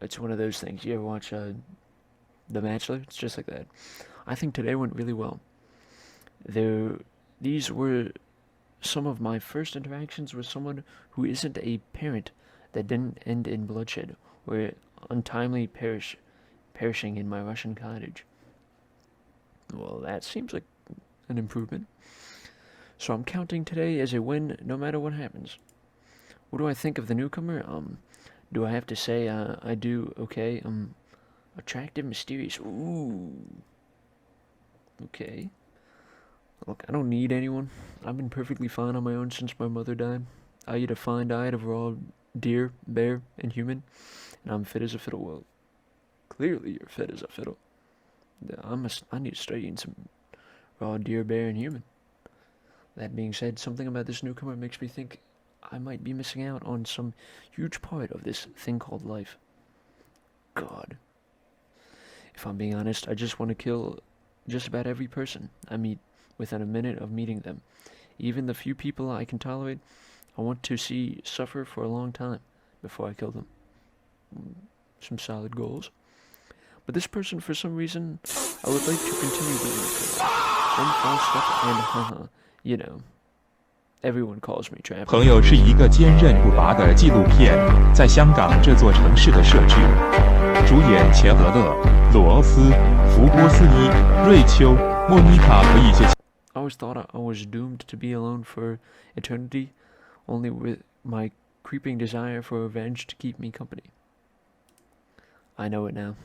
it's one of those things. You ever watch The Bachelor? It's just like that. I think today went really well. These were some of my first interactions with someone who isn't a parent that didn't end in bloodshed or untimely perishing in my Russian cottage. Well, that seems like an improvement. So I'm counting today as a win no matter what happens. What do I think of the newcomer? Do I have to say I do okay? Attractive, mysterious. Ooh. Okay. Look, I don't need anyone. I've been perfectly fine on my own since my mother died. I eat a fine diet of raw deer, bear, and human, and I'm fit as a fiddle. Well, clearly you're fit as a fiddle. I need to start eating some raw deer, bear, and human. That being said, something about this newcomer makes me think I might be missing out on some huge part of this thing called life. God. If I'm being honest, I just want to kill just about every person I meet within a minute of meeting them. Even the few people I can tolerate, I want to see suffer for a long time before I kill them. Some solid goals. But this person, for some reason, I would like to continue being with her. Some false stuff and haha, you know. Everyone calls me Trapper. 朋友是一个坚韧不拔的纪录片，在香港这座城市的摄剧，主演钱德勒、罗欧斯、福波斯尼、瑞秋、莫妮卡和一些。I always thought I was doomed to be alone for eternity, only with my creeping desire for revenge to keep me company. I know it now.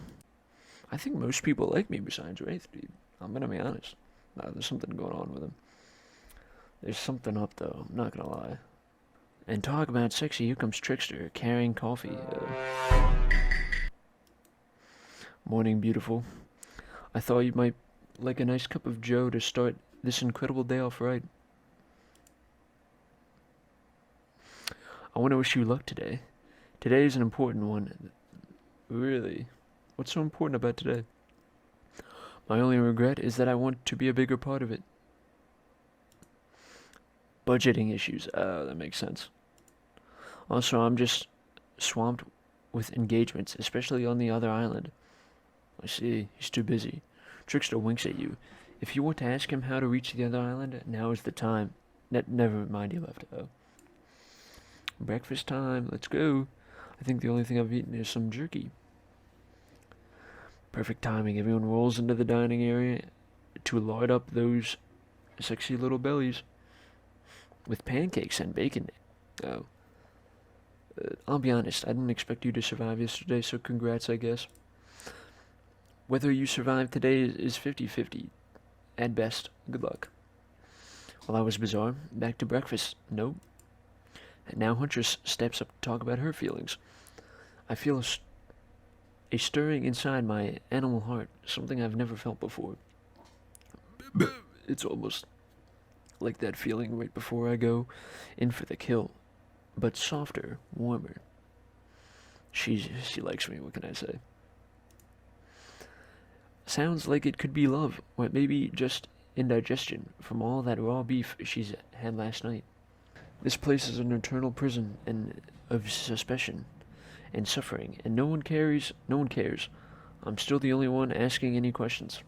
I think most people like me besides Wraith, dude. I'm gonna be honest. There's something going on with him. There's something up, though, I'm not gonna lie. And talk about sexy, here comes Trickster, carrying coffee. Morning, beautiful. I thought you might like a nice cup of joe to start this incredible day off right. I want to wish you luck today. Today is an important one. Really? What's so important about today? My only regret is that I want to be a bigger part of it. Budgeting issues. That makes sense. Also, I'm just swamped with engagements, especially on the other island. I see, he's too busy. Trickster winks at you. If you want to ask him how to reach the other island, now is the time. Never mind, he left. Breakfast time, let's go. I think the only thing I've eaten is some jerky. Perfect timing. Everyone rolls into the dining area to lard up those sexy little bellies with pancakes and bacon. I'll be honest, I didn't expect you to survive yesterday, so congrats, I guess. Whether you survive today is 50-50. At best, good luck. Well, that was bizarre. Back to breakfast. Nope. And now Huntress steps up to talk about her feelings. I feel a stirring inside my animal heart, something I've never felt before. It's almost like that feeling right before I go in for the kill, but softer, warmer. She likes me, what can I say? Sounds like it could be love, or maybe just indigestion from all that raw beef she's had last night. This place is an eternal prison and of suspicion and suffering, and no one cares. I'm still the only one asking any questions.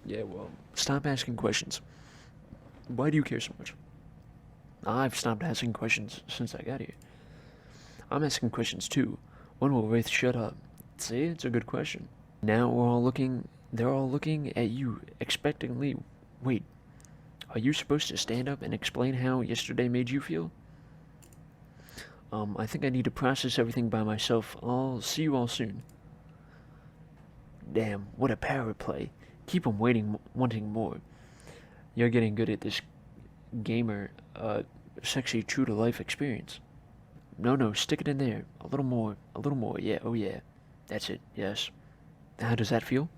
Yeah, well, stop asking questions. Why do you care so much? I've stopped asking questions since I got here. I'm asking questions too. When will Wraith shut up? See, it's a good question. Now they're all looking at you expectantly. Wait, are you supposed to stand up and explain how yesterday made you feel? I think I need to process everything by myself. I'll see you all soon. Damn, what a power play. Keep them waiting, wanting more. You're getting good at this gamer, sexy, true-to-life experience. No, stick it in there. A little more, yeah, oh yeah. That's it, yes. How does that feel?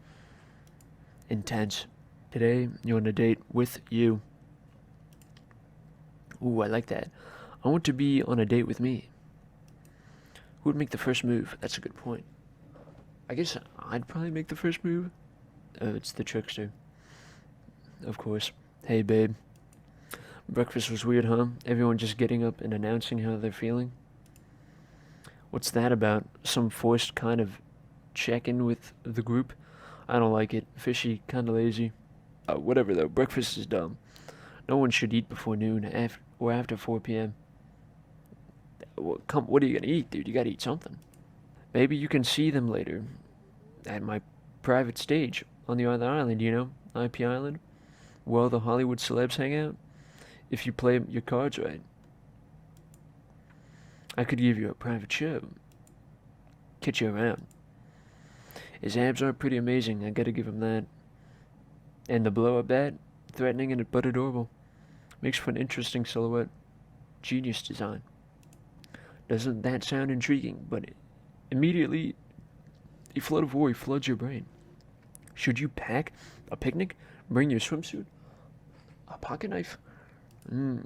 Intense. Today, you're on a date with you. Ooh, I like that. I want to be on a date with me. Who would make the first move? That's a good point. I guess I'd probably make the first move. It's the Trickster. Of course. Hey, babe. Breakfast was weird, huh? Everyone just getting up and announcing how they're feeling? What's that about? Some forced kind of check in with the group. I don't like it. Fishy, kinda lazy. Whatever though, breakfast is dumb. No one should eat before noon or after 4 p.m. What are you gonna eat, dude? You gotta eat something. Maybe you can see them later at my private stage on the other island, IP Island, where all the Hollywood celebs hang out. If you play your cards right, I could give you a private show, get you around. His abs are pretty amazing, I gotta give him that. And the blow-up bat, threatening and but adorable. Makes for an interesting silhouette. Genius design. Doesn't that sound intriguing? But immediately, a flood of worry floods your brain. Should you pack a picnic? Bring your swimsuit? A pocket knife? You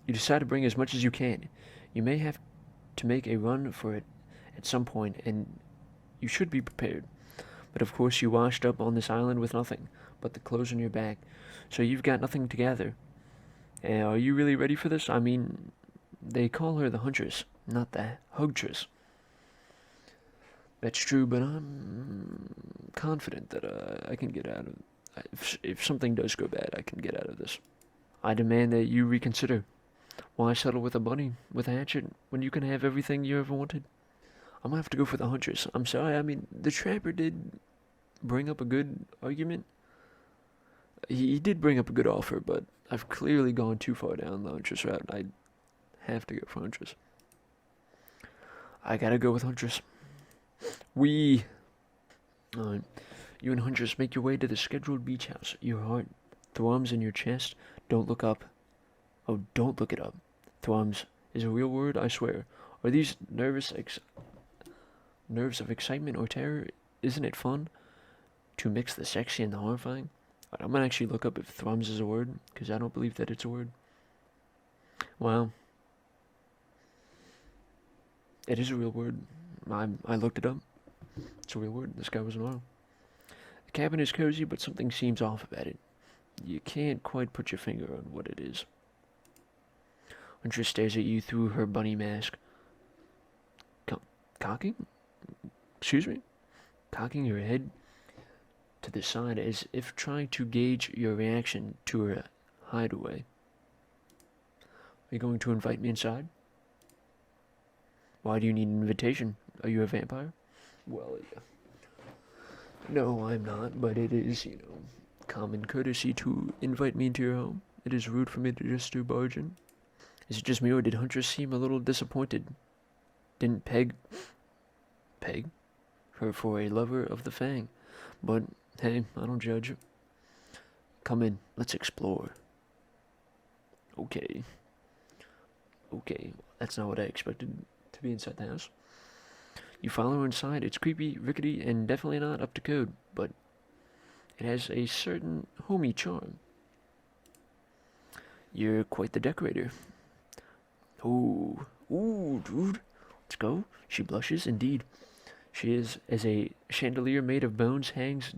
decide to bring as much as you can. You may have to make a run for it at some point, and you should be prepared. But of course you washed up on this island with nothing but the clothes on your back, so you've got nothing to gather. Are you really ready for this? I mean, they call her the Huntress, not the Hugtress. That's true, but I'm confident that I can get out of... If something does go bad, I can get out of this. I demand that you reconsider. Why settle with a bunny with a hatchet when you can have everything you ever wanted? I'm gonna have to go for the Huntress. I'm sorry, I mean, the Trapper did bring up a good argument. He did bring up a good offer, but I've clearly gone too far down the Huntress route. I have to go for Huntress. I gotta go with Huntress. Alright. You and Huntress make your way to the scheduled beach house. Your heart thrums in your chest. Don't look up. Oh, don't look it up. Thrums is a real word, I swear. Are these nerves of excitement or terror? Isn't it fun to mix the sexy and the horrifying? I'm gonna actually look up if thrums is a word, because I don't believe that it's a word. Wow. It is a real word. I looked it up. It's a real word. This guy wasn't wrong. The cabin is cozy, but something seems off about it. You can't quite put your finger on what it is. Huntress stares at you through her bunny mask. Cocking? Excuse me? Cocking your head to the side as if trying to gauge your reaction to her hideaway. Are you going to invite me inside? Why do you need an invitation? Are you a vampire? Well, no, I'm not, but it is, common courtesy to invite me into your home. It is rude for me to just do barge in. Is it just me, or did Huntress seem a little disappointed? Didn't peg her for a lover of the Fang? But, hey, I don't judge. Come in, let's explore. Okay, that's not what I expected to be inside the house. You follow her inside. It's creepy, rickety, and definitely not up to code, but it has a certain homey charm. You're quite the decorator. Ooh, dude. Let's go. She blushes. Indeed. She is as a chandelier made of bones hangs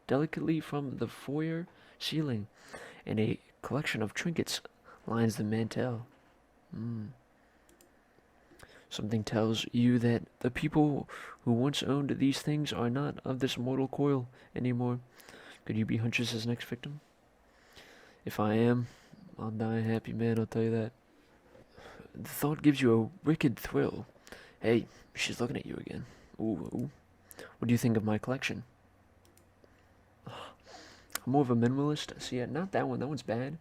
delicately from the foyer ceiling, and a collection of trinkets lines the mantel. Something tells you that the people who once owned these things are not of this mortal coil anymore. Could you be Huntress's next victim? If I am, I'll die a happy man, I'll tell you that. The thought gives you a wicked thrill. Hey, she's looking at you again. Ooh. What do you think of my collection? I'm more of a minimalist. See, not that one. That one's bad.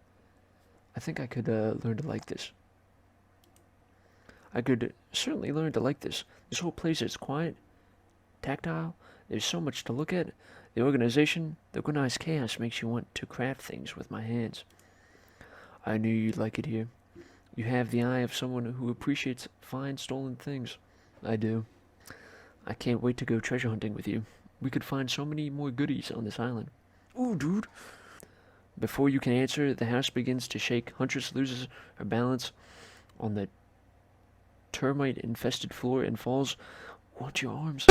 I think I could learn to like this. I could certainly learn to like this. This whole place is quiet, tactile. There's so much to look at. The organized chaos makes you want to craft things with my hands. I knew you'd like it here. You have the eye of someone who appreciates fine stolen things. I do. I can't wait to go treasure hunting with you. We could find so many more goodies on this island. Ooh, dude. Before you can answer, the house begins to shake. Huntress loses her balance on the termite-infested floor and falls. Watch your arms.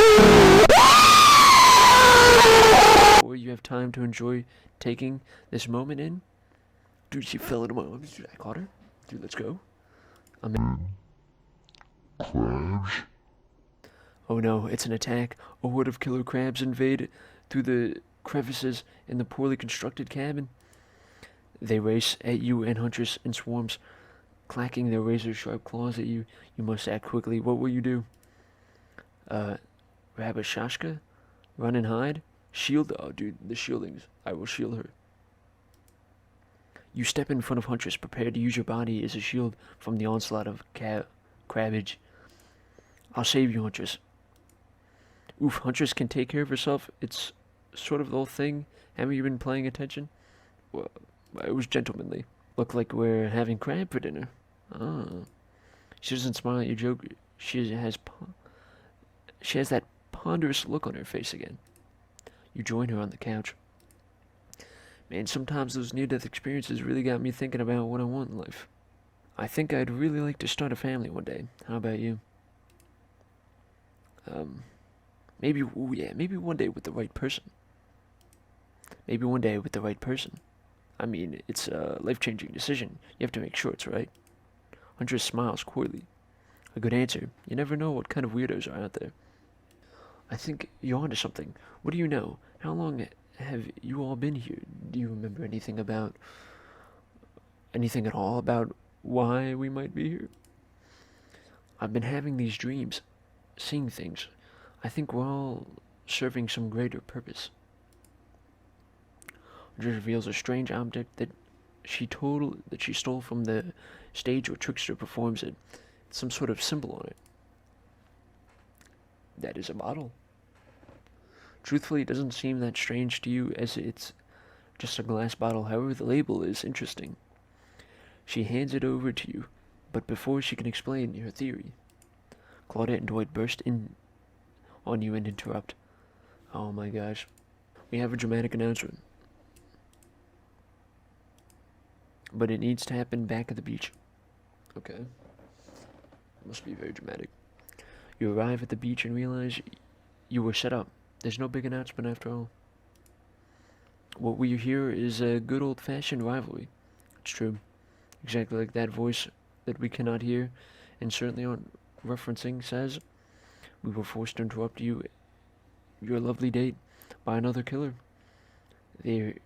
Before you have time to enjoy taking this moment in. Dude, she fell into my arms. Dude, I caught her. Dude, let's go. I'm in. Crabs? Oh no, it's an attack. A horde of killer crabs invade through the crevices in the poorly constructed cabin. They race at you and Huntress in swarms, clacking their razor-sharp claws at you. You must act quickly. What will you do? Grab a shashka? Run and hide? Shield? Oh, dude, the shieldings. I will shield her. You step in front of Huntress, prepared to use your body as a shield from the onslaught of crabbage. I'll save you, Huntress. Oof, Huntress can take care of herself. It's sort of the whole thing. Haven't you been paying attention? Well, it was gentlemanly. Look like we're having crab for dinner. Ah. She doesn't smile at your joke. She has that ponderous look on her face again. You join her on the couch. Man, sometimes those near-death experiences really got me thinking about what I want in life. I think I'd really like to start a family one day. How about you? Maybe one day with the right person. Maybe one day with the right person. I mean, it's a life-changing decision. You have to make sure it's right. Huntress smiles coyly. A good answer. You never know what kind of weirdos are out there. I think you're onto something. What do you know? How long have you all been here? Do you remember anything at all about why we might be here? I've been having these dreams, seeing things. I think we're all serving some greater purpose. Huntress reveals a strange object that she stole from the stage where Trickster performs it. Some sort of symbol on it. That is a bottle. Truthfully, it doesn't seem that strange to you, as it's just a glass bottle. However, the label is interesting. She hands it over to you, but before she can explain her theory, Claudette and Dwight burst in on you and interrupt. Oh my gosh. We have a dramatic announcement. But it needs to happen back at the beach. Okay. Must be very dramatic. You arrive at the beach and realize you were set up. There's no big announcement after all. What we hear is a good old-fashioned rivalry. It's true. Exactly like that voice that we cannot hear and certainly aren't referencing says. We were forced to interrupt your lovely date by another killer. They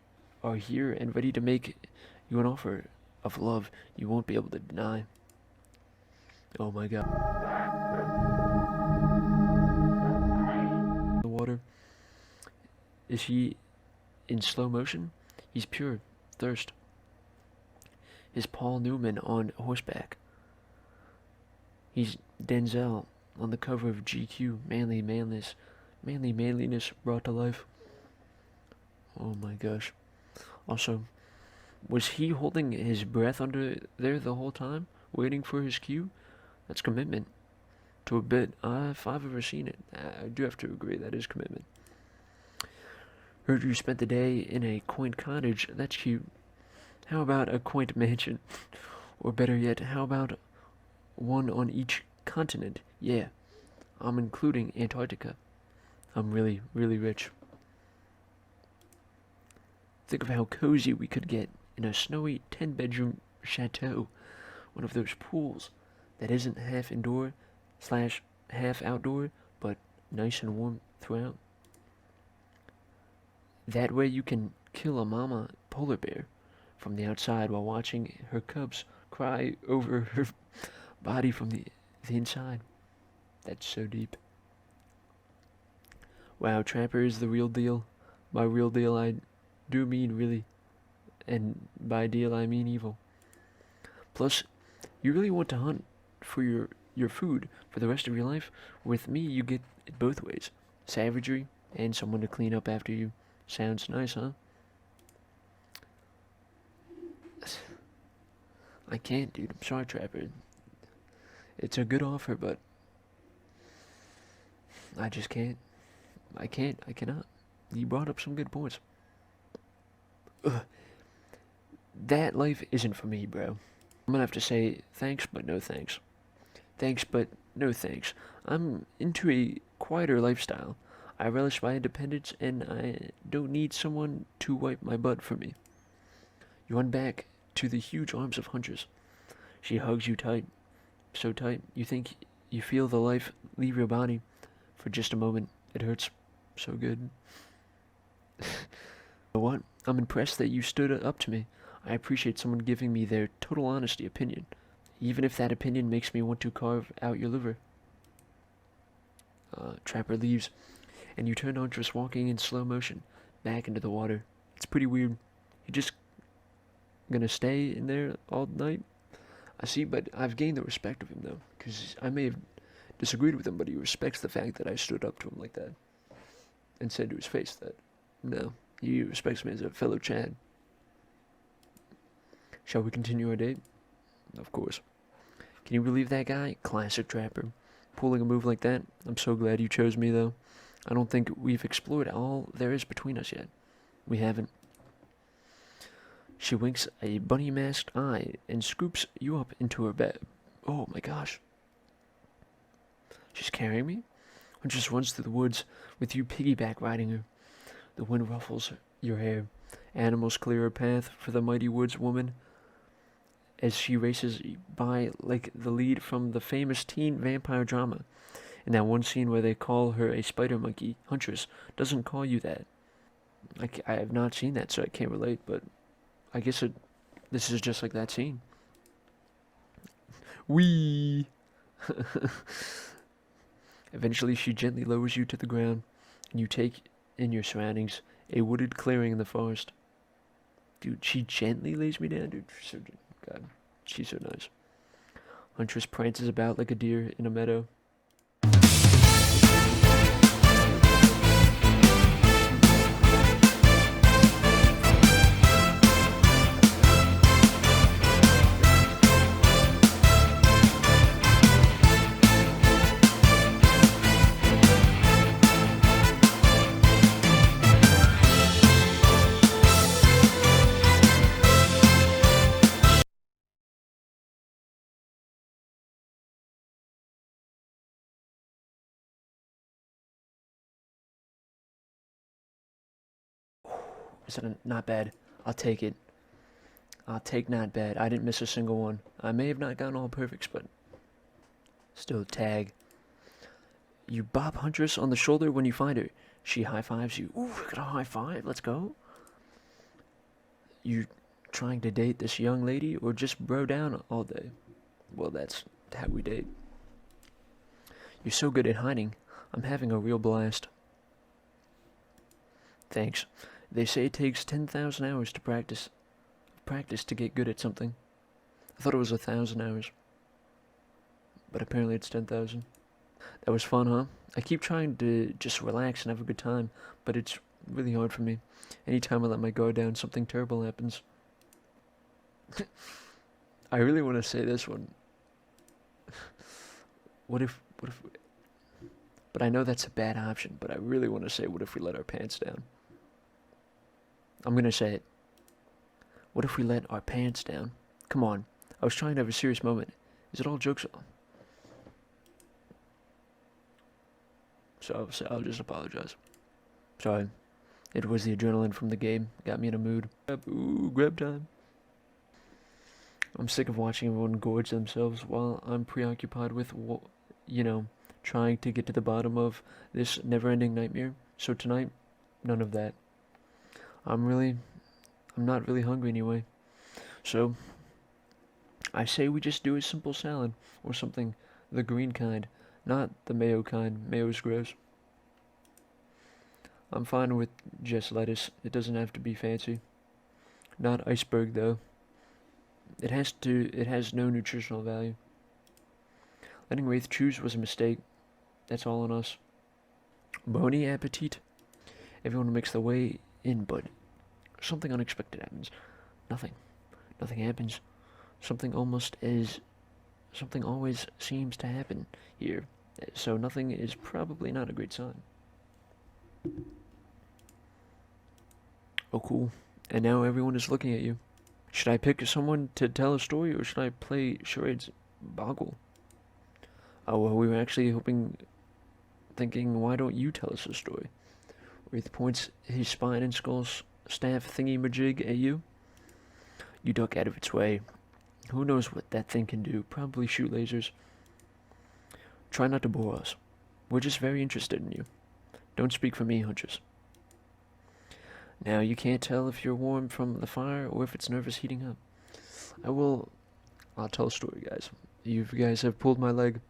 are here and ready to make you an offer of love you won't be able to deny. Oh my god. The water. Is he in slow motion? He's pure thirst. Is Paul Newman on horseback? He's Denzel on the cover of GQ. Manly manliness brought to life. Oh my gosh. Also, was he holding his breath under there the whole time, waiting for his cue? That's commitment. To a bit, if I've ever seen it, I do have to agree that is commitment. Heard you spent the day in a quaint cottage. That's cute. How about a quaint mansion? Or better yet, how about one on each continent? Yeah, I'm including Antarctica. I'm really, really rich. Think of how cozy we could get in a snowy 10-bedroom chateau. One of those pools that isn't half indoor / half outdoor, but nice and warm throughout. That way you can kill a mama polar bear from the outside while watching her cubs cry over her body from the inside. That's so deep. Wow, Trapper is the real deal. By real deal, I do mean really. And by deal, I mean evil. Plus, you really want to hunt for your food for the rest of your life. With me, you get it both ways. Savagery and someone to clean up after you. Sounds nice, huh? I can't, dude. I'm sorry, Trapper. It's a good offer, but I just can't. I cannot. You brought up some good points. Ugh. That life isn't for me, bro. I'm gonna have to say thanks, but no thanks. Thanks, but no thanks. I'm into a quieter lifestyle. I relish my independence, and I don't need someone to wipe my butt for me. You run back to the huge arms of Huntress. She hugs you tight. So tight, you think you feel the life leave your body, For just a moment, it hurts so good. You know what? I'm impressed that you stood up to me. I appreciate someone giving me their total honesty opinion, even if that opinion makes me want to carve out your liver. Trapper leaves, and you turn Huntress walking in slow motion back into the water. It's pretty weird. You just gonna stay in there all night? I see, but I've gained the respect of him, though, because I may have disagreed with him, but he respects the fact that I stood up to him like that and said to his face that, no, he respects me as a fellow Chad. Shall we continue our date? Of course. Can you believe that guy? Classic Trapper. Pulling a move like that. I'm so glad you chose me, though. I don't think we've explored all there is between us yet. We haven't. She winks a bunny-masked eye and scoops you up into her bed. Oh my gosh. She's carrying me? Or just runs through the woods with you piggyback riding her. The wind ruffles your hair. Animals clear her path for the mighty woods woman as she races by like the lead from the famous teen vampire drama. In that one scene where they call her a spider monkey, Huntress doesn't call you that. I have not seen that, so I can't relate, but I guess this is just like that scene. Wee! Eventually, she gently lowers you to the ground, and you take in your surroundings, a wooded clearing in the forest. Dude, she gently lays me down, dude. God, she's so nice. Huntress prances about like a deer in a meadow. Is that not bad? I'll take it. I'll take not bad. I didn't miss a single one. I may have not gotten all perfects, but still tag. You bop Huntress on the shoulder when you find her. She high-fives you. Ooh, we got a high five. Let's go. You trying to date this young lady or just bro down all day? Well, that's how we date. You're so good at hiding. I'm having a real blast. Thanks. They say it takes 10,000 hours to practice to get good at something. I thought it was 1,000 hours. But apparently it's 10,000. That was fun, huh? I keep trying to just relax and have a good time, but it's really hard for me. Anytime I let my guard down, something terrible happens. I really want to say this one. What if... But I know that's a bad option, but I really want to say, what if we let our pants down? I'm going to say it. What if we let our pants down? Come on. I was trying to have a serious moment. Is it all jokes? So I'll just apologize. Sorry. It was the adrenaline from the game. Got me in a mood. Ooh, grab time. I'm sick of watching everyone gorge themselves while I'm preoccupied with, trying to get to the bottom of this never-ending nightmare. So tonight, none of that. I'm not really hungry anyway. So, I say we just do a simple salad or something, the green kind, not the mayo kind. Mayo's gross. I'm fine with just lettuce. It doesn't have to be fancy. Not iceberg though. It has no nutritional value. Letting Wraith choose was a mistake. That's all on us. Bon appetit. Everyone makes their way in, but something unexpected happens. Nothing happens. Something always seems to happen here. So nothing is probably not a great sign. Oh, cool. And now everyone is looking at you. Should I pick someone to tell a story, or should I play charades? Boggle. Oh, well, we were actually thinking, why don't you tell us a story? Wraith points his spine and skull staff thingy-majig at you. You duck out of its way. Who knows what that thing can do? Probably shoot lasers. Try not to bore us. We're just very interested in you. Don't speak for me, Huntress. Now, you can't tell if you're warm from the fire or if it's nervous heating up. I'll tell a story, guys. You guys have pulled my leg.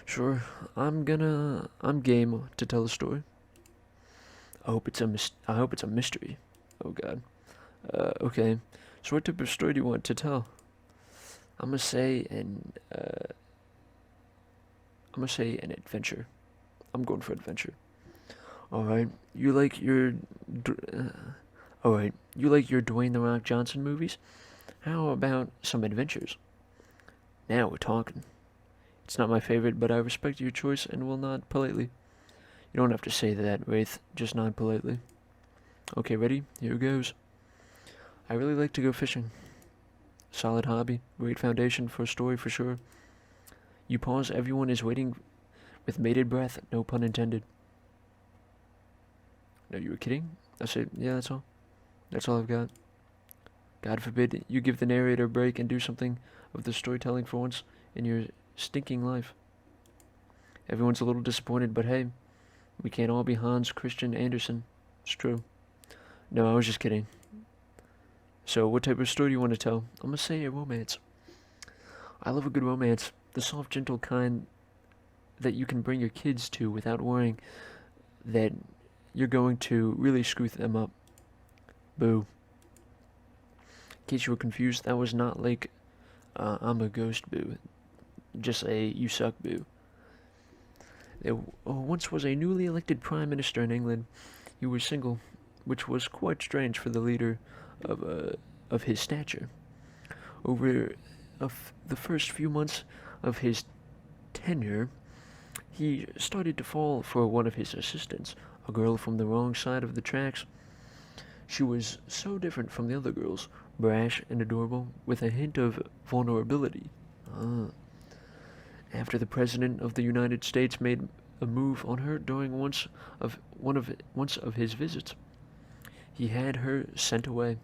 Sure, I'm game to tell a story. I hope it's a mystery. Oh God. Okay. So what type of story do you want to tell? I'm gonna say an adventure. I'm going for adventure. All right. All right. You like your Dwayne the Rock Johnson movies? How about some adventures? Now we're talking. It's not my favorite, but I respect your choice and will nod politely. You don't have to say that, Wraith. Just nod politely. Okay, ready? Here goes. I really like to go fishing. Solid hobby. Great foundation for a story for sure. You pause, everyone is waiting with bated breath, no pun intended. No, you were kidding? That's it. Yeah, that's all. That's all I've got. God forbid you give the narrator a break and do something of the storytelling for once in your stinking life. Everyone's a little disappointed, but hey, we can't all be Hans Christian Andersen. It's true. No, I was just kidding. So, what type of story do you want to tell? I'm gonna say a romance. I love a good romance. The soft, gentle kind that you can bring your kids to without worrying that you're going to really screw them up. Boo. In case you were confused, that was not like I'm a ghost boo. Just a you suck boo. There once was a newly elected prime minister in England. He was single, which was quite strange for the leader of his stature. Over the first few months of his tenure, he started to fall for one of his assistants, a girl from the wrong side of the tracks. She was so different from the other girls, brash and adorable, with a hint of vulnerability. After the President of the United States made a move on her during once of his visits, he had her sent away.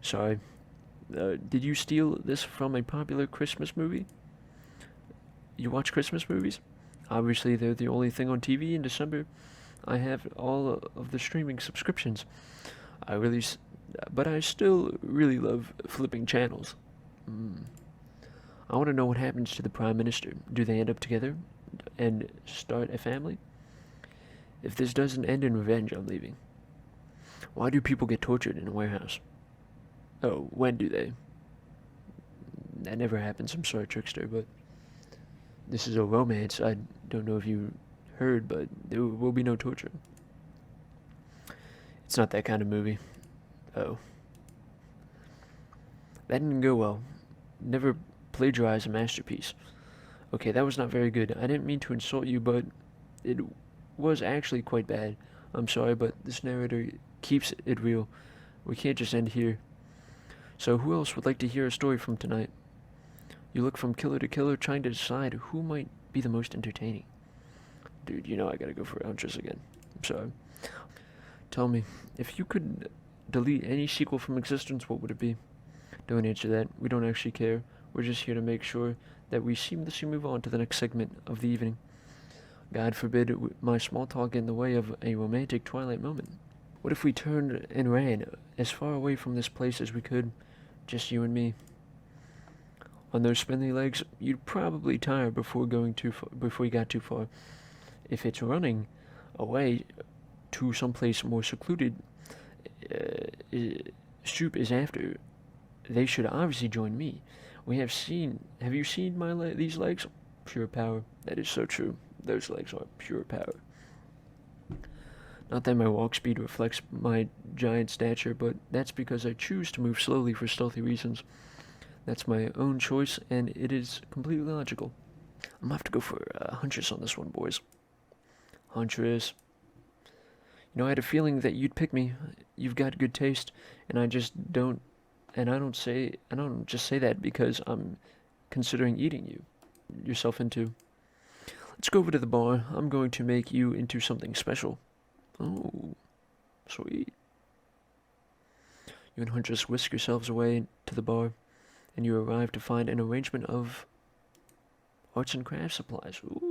Sorry, did you steal this from a popular Christmas movie? You watch Christmas movies? Obviously, they're the only thing on TV in December. I have all of the streaming subscriptions. But I still really love flipping channels. I want to know what happens to the Prime Minister. Do they end up together and start a family? If this doesn't end in revenge, I'm leaving. Why do people get tortured in a warehouse? Oh, when do they? That never happens. I'm sorry, Trickster, but this is a romance. I don't know if you heard, but there will be no torture. It's not that kind of movie. Oh. That didn't go well. Never plagiarize a masterpiece. Okay, that was not very good. I didn't mean to insult you, but it was actually quite bad. I'm sorry, but this narrator keeps it real. We can't just end here. So who else would like to hear a story from tonight? You look from killer to killer, trying to decide who might be the most entertaining. Dude, you know I gotta go for Huntress again. I'm sorry. Tell me, if you could delete any sequel from existence, what would it be? Don't answer that. We don't actually care. We're just here to make sure that we seamlessly move on to the next segment of the evening. God forbid my small talk get in the way of a romantic twilight moment. What if we turned and ran as far away from this place as we could, just you and me? On those spindly legs, you'd probably tire before you got too far. If it's running away to someplace more secluded, Soup is after, they should obviously join me. Have you seen these legs? Pure power. That is so true. Those legs are pure power. Not that my walk speed reflects my giant stature, but that's because I choose to move slowly for stealthy reasons. That's my own choice, and it is completely logical. I'm gonna have to go for Huntress on this one, boys. Huntress. You know, I had a feeling that you'd pick me. You've got good taste, and I don't just say that because I'm considering eating yourself into. Let's go over to the bar. I'm going to make you into something special. Oh, sweet. You and Huntress whisk yourselves away to the bar, and you arrive to find an arrangement of Arts and craft supplies. Ooh.